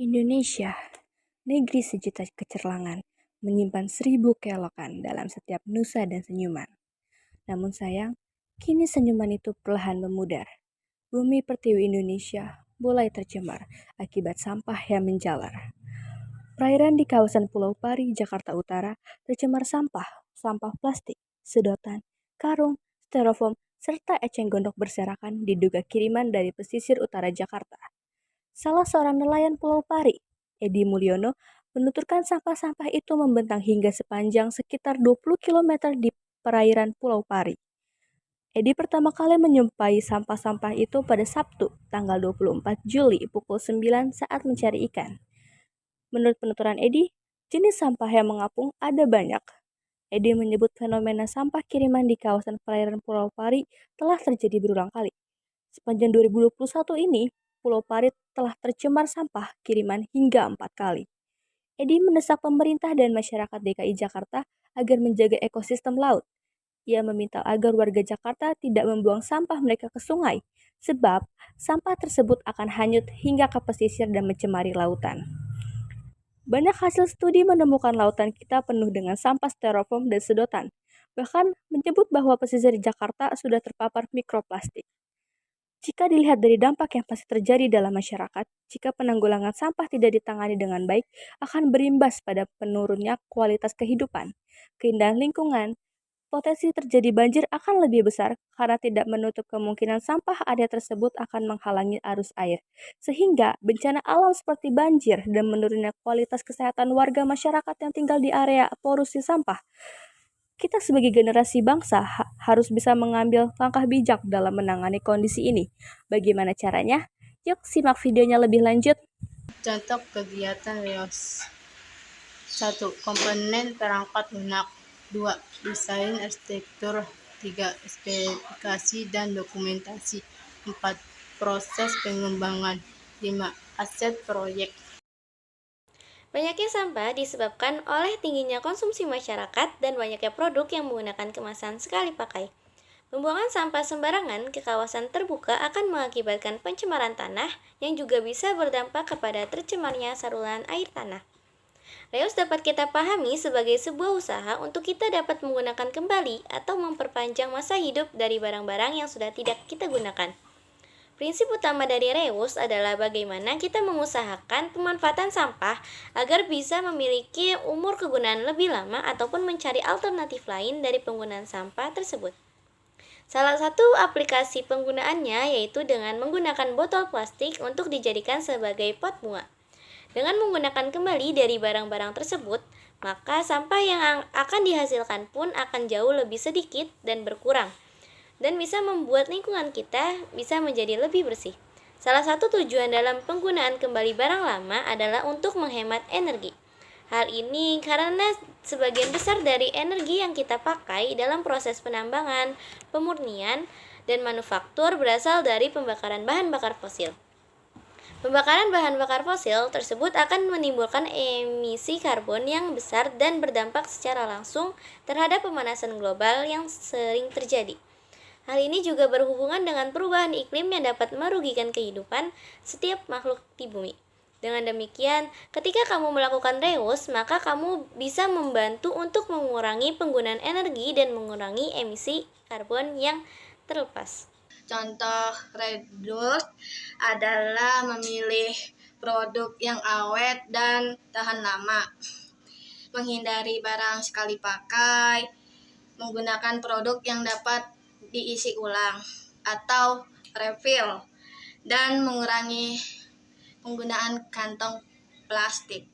Indonesia, negeri sejuta kecerlangan, menyimpan 1000 keelokan dalam setiap nusa dan senyuman. Namun sayang, kini senyuman itu perlahan memudar. Bumi pertiwi Indonesia mulai tercemar akibat sampah yang menjalar. Perairan di kawasan Pulau Pari, Jakarta Utara tercemar sampah plastik, sedotan, karung, styrofoam, serta eceng gondok berserakan diduga kiriman dari pesisir utara Jakarta. Salah seorang nelayan Pulau Pari, Edi Mulyono, menuturkan sampah-sampah itu membentang hingga sepanjang sekitar 20 km di perairan Pulau Pari. Edi pertama kali menyumpai sampah-sampah itu pada Sabtu, tanggal 24 Juli pukul 9 saat mencari ikan. Menurut penuturan Edi, jenis sampah yang mengapung ada banyak. Edi menyebut fenomena sampah kiriman di kawasan perairan Pulau Pari telah terjadi berulang kali. Sepanjang 2021 ini, Pulau Pari telah tercemar sampah kiriman hingga 4 kali. Edi mendesak pemerintah dan masyarakat DKI Jakarta agar menjaga ekosistem laut. Ia meminta agar warga Jakarta tidak membuang sampah mereka ke sungai, sebab sampah tersebut akan hanyut hingga ke pesisir dan mencemari lautan. Banyak hasil studi menemukan lautan kita penuh dengan sampah styrofoam dan sedotan, bahkan menyebut bahwa pesisir Jakarta sudah terpapar mikroplastik. Jika dilihat dari dampak yang pasti terjadi dalam masyarakat, jika penanggulangan sampah tidak ditangani dengan baik, akan berimbas pada penurunnya kualitas kehidupan, keindahan lingkungan. Potensi terjadi banjir akan lebih besar karena tidak menutup kemungkinan sampah area tersebut akan menghalangi arus air, sehingga bencana alam seperti banjir dan menurunnya kualitas kesehatan warga masyarakat yang tinggal di area polusi sampah. Kita sebagai generasi bangsa harus bisa mengambil langkah bijak dalam menangani kondisi ini. Bagaimana caranya? Yuk simak videonya lebih lanjut. Contoh kegiatan REOS. 1. Komponen perangkat lunak. 2. Desain arsitektur. 3. Spesifikasi dan dokumentasi. 4. Proses pengembangan. 5. Aset proyek. Banyaknya sampah disebabkan oleh tingginya konsumsi masyarakat dan banyaknya produk yang menggunakan kemasan sekali pakai. Pembuangan sampah sembarangan ke kawasan terbuka akan mengakibatkan pencemaran tanah yang juga bisa berdampak kepada tercemarnya saluran air tanah. Reus dapat kita pahami sebagai sebuah usaha untuk kita dapat menggunakan kembali atau memperpanjang masa hidup dari barang-barang yang sudah tidak kita gunakan. Prinsip utama dari reus adalah bagaimana kita mengusahakan pemanfaatan sampah agar bisa memiliki umur kegunaan lebih lama ataupun mencari alternatif lain dari penggunaan sampah tersebut. Salah satu aplikasi penggunaannya yaitu dengan menggunakan botol plastik untuk dijadikan sebagai pot bunga. Dengan menggunakan kembali dari barang-barang tersebut, maka sampah yang akan dihasilkan pun akan jauh lebih sedikit dan berkurang, dan bisa membuat lingkungan kita bisa menjadi lebih bersih. Salah satu tujuan dalam penggunaan kembali barang lama adalah untuk menghemat energi. Hal ini karena sebagian besar dari energi yang kita pakai dalam proses penambangan, pemurnian, dan manufaktur berasal dari pembakaran bahan bakar fosil. Pembakaran bahan bakar fosil tersebut akan menimbulkan emisi karbon yang besar dan berdampak secara langsung terhadap pemanasan global yang sering terjadi. Hal ini juga berhubungan dengan perubahan iklim yang dapat merugikan kehidupan setiap makhluk di bumi. Dengan demikian, ketika kamu melakukan reus, maka kamu bisa membantu untuk mengurangi penggunaan energi dan mengurangi emisi karbon yang terlepas. Contoh reduce adalah memilih produk yang awet dan tahan lama, menghindari barang sekali pakai, menggunakan produk yang dapat diisi ulang atau refill, dan mengurangi penggunaan kantong plastik.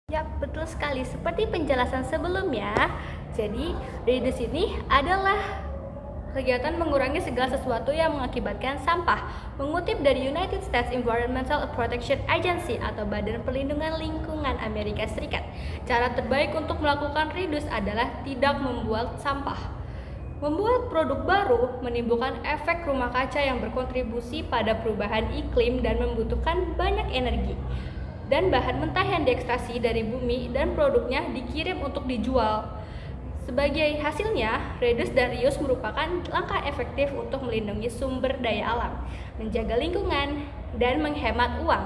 Ya, betul sekali. Seperti penjelasan sebelumnya, jadi reduce ini adalah kegiatan mengurangi segala sesuatu yang mengakibatkan sampah. Mengutip dari United States Environmental Protection Agency atau Badan Perlindungan Lingkungan Amerika Serikat, cara terbaik untuk melakukan reduce adalah tidak membuat sampah. Membuat produk baru menimbulkan efek rumah kaca yang berkontribusi pada perubahan iklim dan membutuhkan banyak energi. Dan bahan mentah yang diekstraksi dari bumi dan produknya dikirim untuk dijual. Sebagai hasilnya, reduce dan reuse merupakan langkah efektif untuk melindungi sumber daya alam, menjaga lingkungan, dan menghemat uang.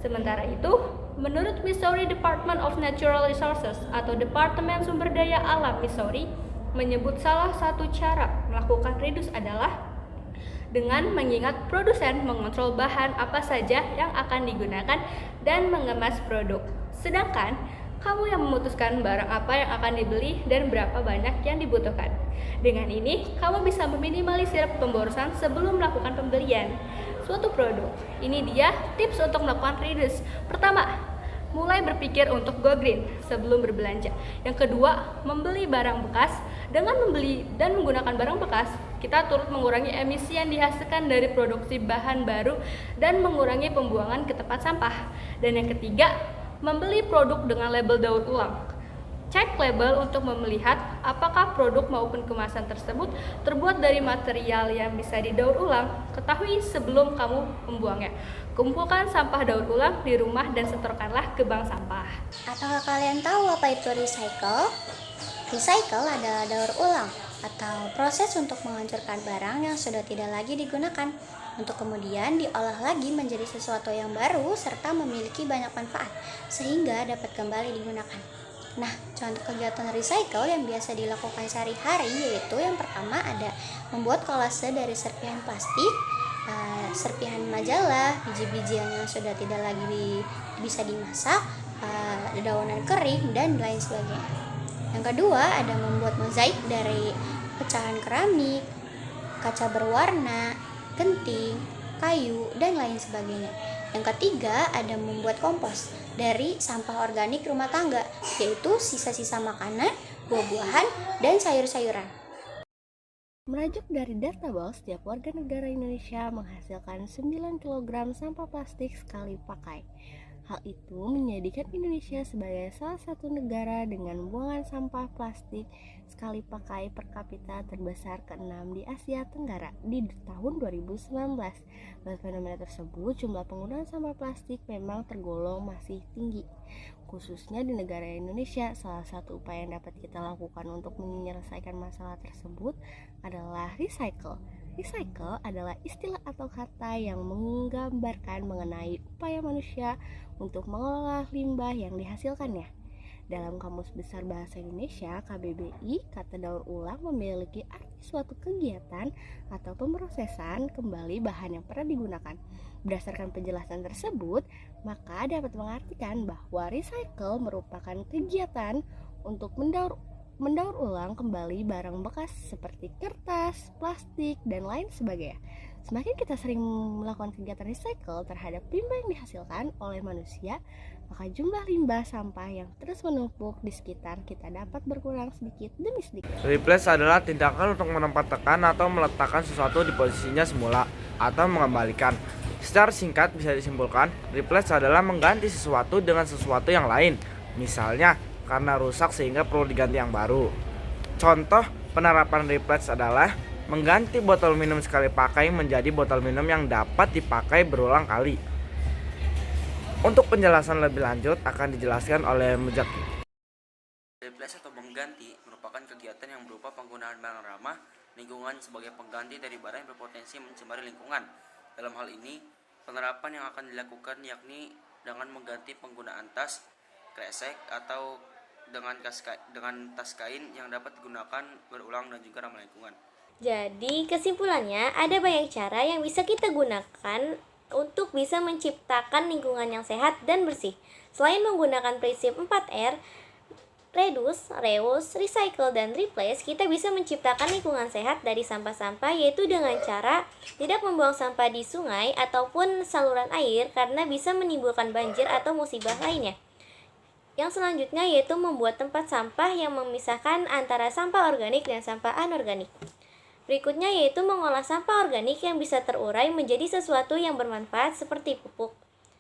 Sementara itu, menurut Missouri Department of Natural Resources atau Departemen Sumber Daya Alam Missouri, menyebut salah satu cara melakukan reduce adalah dengan mengingat produsen mengontrol bahan apa saja yang akan digunakan dan mengemas produk. Sedangkan kamu yang memutuskan barang apa yang akan dibeli dan berapa banyak yang dibutuhkan. Dengan ini, kamu bisa meminimalisir pemborosan sebelum melakukan pembelian suatu produk. Ini dia tips untuk melakukan reduce. Pertama, mulai berpikir untuk go green sebelum berbelanja. Yang kedua, membeli barang bekas. Dengan membeli dan menggunakan barang bekas, kita turut mengurangi emisi yang dihasilkan dari produksi bahan baru dan mengurangi pembuangan ke tempat sampah. Dan yang ketiga, membeli produk dengan label daur ulang. Cek label untuk melihat apakah produk maupun kemasan tersebut terbuat dari material yang bisa didaur ulang. Ketahui sebelum kamu membuangnya. Kumpulkan sampah daur ulang di rumah dan setorkanlah ke bank sampah. Apakah kalian tahu apa itu recycle? Recycle adalah daur ulang atau proses untuk menghancurkan barang yang sudah tidak lagi digunakan untuk kemudian diolah lagi menjadi sesuatu yang baru serta memiliki banyak manfaat sehingga dapat kembali digunakan. Nah, contoh kegiatan recycle yang biasa dilakukan sehari-hari yaitu yang pertama ada membuat kolase dari serpihan plastik, serpihan majalah, biji-bijian yang sudah tidak lagi bisa dimasak, dedaunan kering, dan lain sebagainya. Yang kedua ada membuat mozaik dari pecahan keramik, kaca berwarna, genting, kayu, dan lain sebagainya. Yang ketiga ada membuat kompos dari sampah organik rumah tangga, yaitu sisa-sisa makanan, buah-buahan, dan sayur-sayuran. Merajuk dari data BOS, setiap warga negara Indonesia menghasilkan 9 kg sampah plastik sekali pakai. Hal itu menjadikan Indonesia sebagai salah satu negara dengan buangan sampah plastik sekali pakai per kapita terbesar ke-6 di Asia Tenggara di tahun 2019. Pada fenomena tersebut, jumlah penggunaan sampah plastik memang tergolong masih tinggi. Khususnya di negara Indonesia, salah satu upaya yang dapat kita lakukan untuk menyelesaikan masalah tersebut adalah recycle. Recycle adalah istilah atau kata yang menggambarkan mengenai upaya manusia untuk mengolah limbah yang dihasilkannya. Dalam Kamus Besar Bahasa Indonesia (KBBI), kata daur ulang memiliki arti suatu kegiatan atau pemrosesan kembali bahan yang pernah digunakan. Berdasarkan penjelasan tersebut, maka dapat mengartikan bahwa recycle merupakan kegiatan untuk mendaur ulang kembali barang bekas seperti kertas, plastik, dan lain sebagainya. Semakin kita sering melakukan kegiatan recycle terhadap limbah yang dihasilkan oleh manusia, maka jumlah limbah sampah yang terus menumpuk di sekitar kita dapat berkurang sedikit demi sedikit. Replace adalah tindakan untuk menempatkan atau meletakkan sesuatu di posisinya semula atau mengembalikan. Secara singkat bisa disimpulkan, replace adalah mengganti sesuatu dengan sesuatu yang lain. Misalnya, karena rusak sehingga perlu diganti yang baru. Contoh penerapan replace adalah mengganti botol minum sekali pakai menjadi botol minum yang dapat dipakai berulang kali. Untuk penjelasan lebih lanjut akan dijelaskan oleh Mujaki. Replace atau mengganti merupakan kegiatan yang berupa penggunaan barang ramah lingkungan sebagai pengganti dari barang yang berpotensi mencemari lingkungan. Dalam hal ini, penerapan yang akan dilakukan yakni dengan mengganti penggunaan tas, kresek, atau dengan tas kain yang dapat digunakan berulang dan juga ramah lingkungan. Jadi kesimpulannya ada banyak cara yang bisa kita gunakan untuk bisa menciptakan lingkungan yang sehat dan bersih. Selain menggunakan prinsip 4R, reduce, reuse, recycle, dan replace, kita bisa menciptakan lingkungan sehat dari sampah-sampah, yaitu dengan cara tidak membuang sampah di sungai ataupun saluran air karena bisa menimbulkan banjir atau musibah lainnya. Yang selanjutnya yaitu membuat tempat sampah yang memisahkan antara sampah organik dan sampah anorganik. Berikutnya yaitu mengolah sampah organik yang bisa terurai menjadi sesuatu yang bermanfaat seperti pupuk.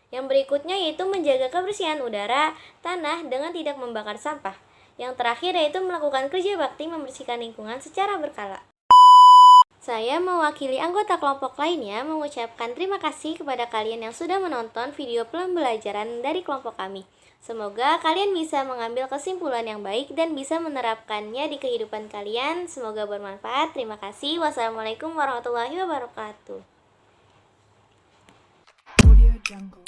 Yang berikutnya yaitu menjaga kebersihan udara, tanah dengan tidak membakar sampah. Yang terakhir yaitu melakukan kerja bakti membersihkan lingkungan secara berkala. Saya mewakili anggota kelompok lainnya mengucapkan terima kasih kepada kalian yang sudah menonton video pembelajaran dari kelompok kami. Semoga kalian bisa mengambil kesimpulan yang baik dan bisa menerapkannya di kehidupan kalian. Semoga bermanfaat. Terima kasih. Wassalamualaikum warahmatullahi wabarakatuh. Audio Jungle.